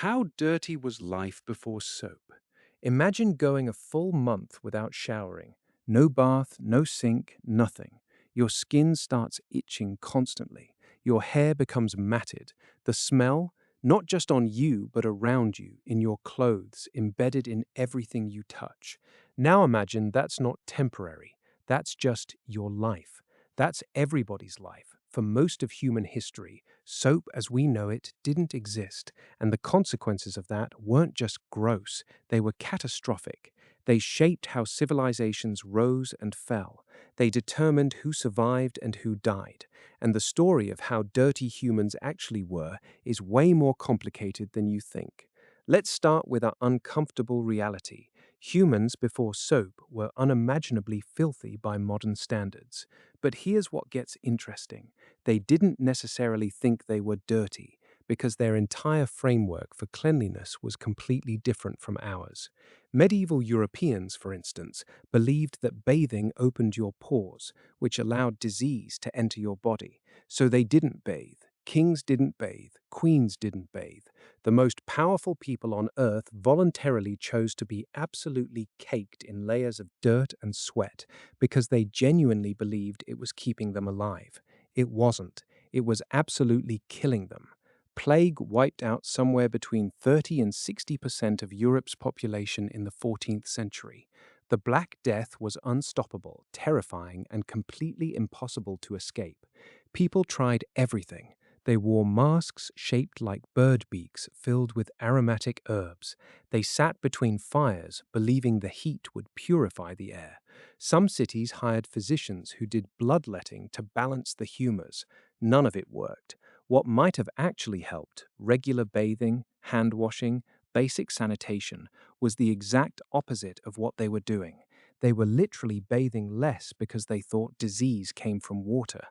How dirty was life before soap? Imagine going a full month without showering. No bath, no sink, nothing. Your skin starts itching constantly. Your hair becomes matted. The smell, not just on you, but around you, in your clothes, embedded in everything you touch. Now imagine that's not temporary. That's just your life. That's everybody's life. For most of human history, soap as we know it didn't exist, and the consequences of that weren't just gross. They were catastrophic. They shaped how civilizations rose and fell. They determined who survived and who died. And the story of how dirty humans actually were is way more complicated than you think. Let's start with our uncomfortable reality. Humans before soap were unimaginably filthy by modern standards. But here's what gets interesting. They didn't necessarily think they were dirty, because their entire framework for cleanliness was completely different from ours. Medieval Europeans, for instance, believed that bathing opened your pores, which allowed disease to enter your body. So they didn't bathe. Kings didn't bathe. Queens didn't bathe. The most powerful people on earth voluntarily chose to be absolutely caked in layers of dirt and sweat because they genuinely believed it was keeping them alive. It wasn't. It was absolutely killing them. Plague wiped out somewhere between 30 and 60% of Europe's population in the 14th century. The Black Death was unstoppable, terrifying, and completely impossible to escape. People tried everything. They wore masks shaped like bird beaks filled with aromatic herbs. They sat between fires, believing the heat would purify the air. Some cities hired physicians who did bloodletting to balance the humors. None of it worked. What might have actually helped, regular bathing, hand washing, basic sanitation, was the exact opposite of what they were doing. They were literally bathing less because they thought disease came from water.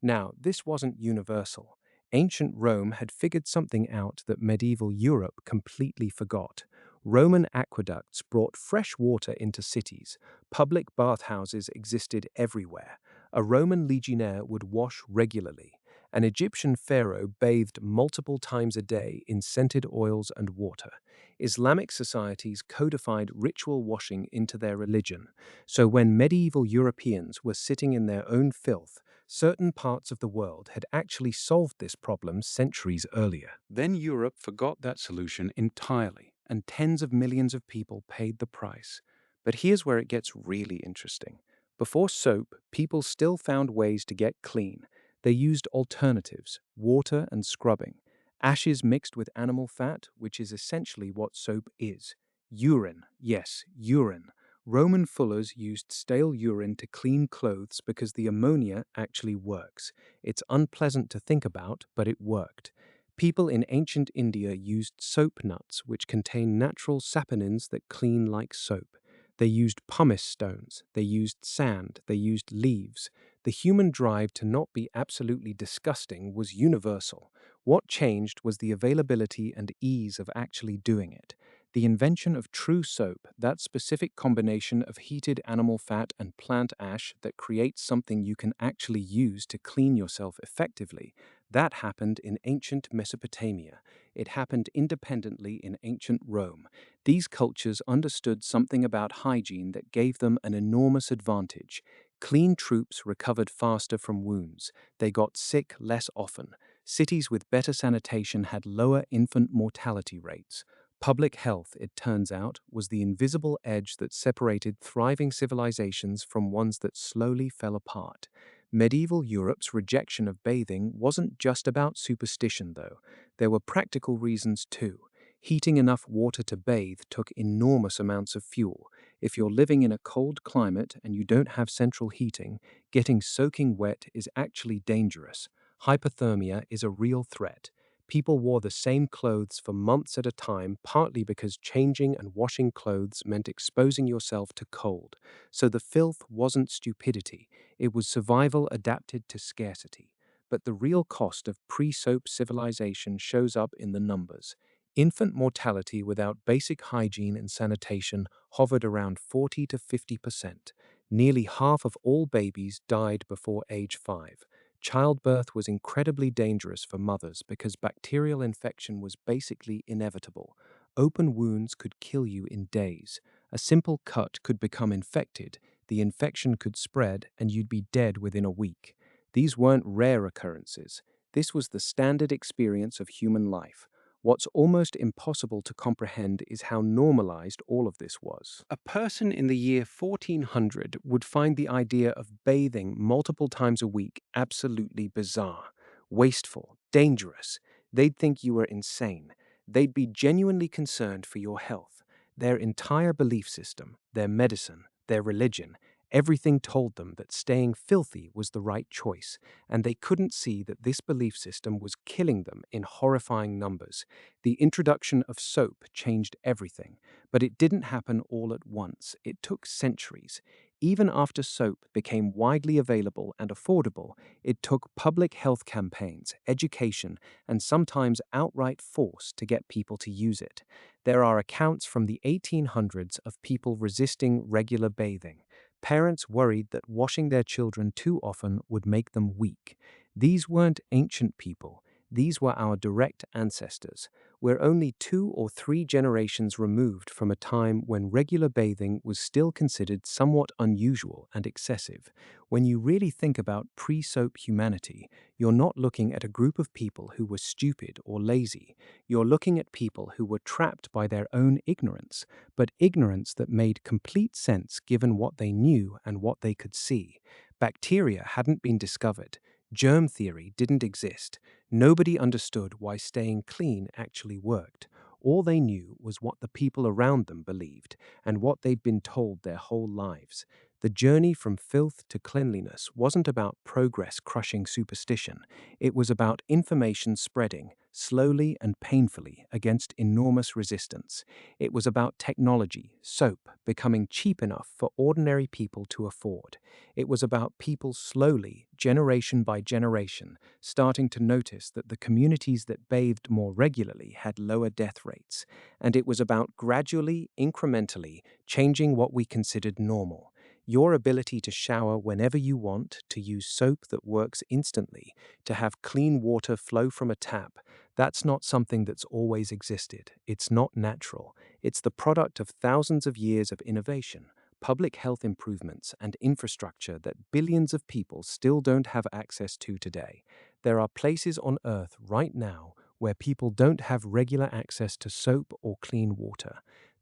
Now, this wasn't universal. Ancient Rome had figured something out that medieval Europe completely forgot. Roman aqueducts brought fresh water into cities. Public bathhouses existed everywhere. A Roman legionnaire would wash regularly. An Egyptian pharaoh bathed multiple times a day in scented oils and water. Islamic societies codified ritual washing into their religion. So when medieval Europeans were sitting in their own filth, certain parts of the world had actually solved this problem centuries earlier. Then Europe forgot that solution entirely, and tens of millions of people paid the price. But here's where it gets really interesting. Before soap, people still found ways to get clean. They used alternatives, water and scrubbing, ashes mixed with animal fat, which is essentially what soap is. Urine, yes, urine. Roman fullers used stale urine to clean clothes because the ammonia actually works. It's unpleasant to think about, but it worked. People in ancient India used soap nuts, which contain natural saponins that clean like soap. They used pumice stones, they used sand, they used leaves. The human drive to not be absolutely disgusting was universal. What changed was the availability and ease of actually doing it. The invention of true soap, that specific combination of heated animal fat and plant ash that creates something you can actually use to clean yourself effectively, that happened in ancient Mesopotamia. It happened independently in ancient Rome. These cultures understood something about hygiene that gave them an enormous advantage. Clean troops recovered faster from wounds. They got sick less often. Cities with better sanitation had lower infant mortality rates. Public health, it turns out, was the invisible edge that separated thriving civilizations from ones that slowly fell apart. Medieval Europe's rejection of bathing wasn't just about superstition, though. There were practical reasons too. Heating enough water to bathe took enormous amounts of fuel. If you're living in a cold climate and you don't have central heating, getting soaking wet is actually dangerous. Hypothermia is a real threat. People wore the same clothes for months at a time, partly because changing and washing clothes meant exposing yourself to cold. So the filth wasn't stupidity, it was survival adapted to scarcity. But the real cost of pre-soap civilization shows up in the numbers. Infant mortality without basic hygiene and sanitation hovered around 40 to 50%. Nearly half of all babies died before age 5. Childbirth was incredibly dangerous for mothers because bacterial infection was basically inevitable. Open wounds could kill you in days. A simple cut could become infected, the infection could spread, and you'd be dead within a week. These weren't rare occurrences. This was the standard experience of human life. What's almost impossible to comprehend is how normalized all of this was. A person in the year 1400 would find the idea of bathing multiple times a week absolutely bizarre, wasteful, dangerous. They'd think you were insane. They'd be genuinely concerned for your health. Their entire belief system, their medicine, their religion, everything told them that staying filthy was the right choice, and they couldn't see that this belief system was killing them in horrifying numbers. The introduction of soap changed everything, but it didn't happen all at once. It took centuries. Even after soap became widely available and affordable, it took public health campaigns, education, and sometimes outright force to get people to use it. There are accounts from the 1800s of people resisting regular bathing. Parents worried that washing their children too often would make them weak. These weren't ancient people. These were our direct ancestors. We're only 2 or 3 generations removed from a time when regular bathing was still considered somewhat unusual and excessive. When you really think about pre-soap humanity, you're not looking at a group of people who were stupid or lazy. You're looking at people who were trapped by their own ignorance, but ignorance that made complete sense given what they knew and what they could see. Bacteria hadn't been discovered. Germ theory didn't exist. Nobody understood why staying clean actually worked. All they knew was what the people around them believed and what they'd been told their whole lives. The journey from filth to cleanliness wasn't about progress crushing superstition. It was about information spreading, slowly and painfully, against enormous resistance. It was about technology, soap, becoming cheap enough for ordinary people to afford. It was about people slowly, generation by generation, starting to notice that the communities that bathed more regularly had lower death rates. And it was about gradually, incrementally, changing what we considered normal. Your ability to shower whenever you want, to use soap that works instantly, to have clean water flow from a tap, that's not something that's always existed. It's not natural. It's the product of thousands of years of innovation, public health improvements, and infrastructure that billions of people still don't have access to today. There are places on Earth right now where people don't have regular access to soap or clean water.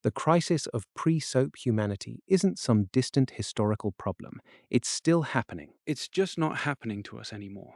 The crisis of pre-soap humanity isn't some distant historical problem. It's still happening. It's just not happening to us anymore.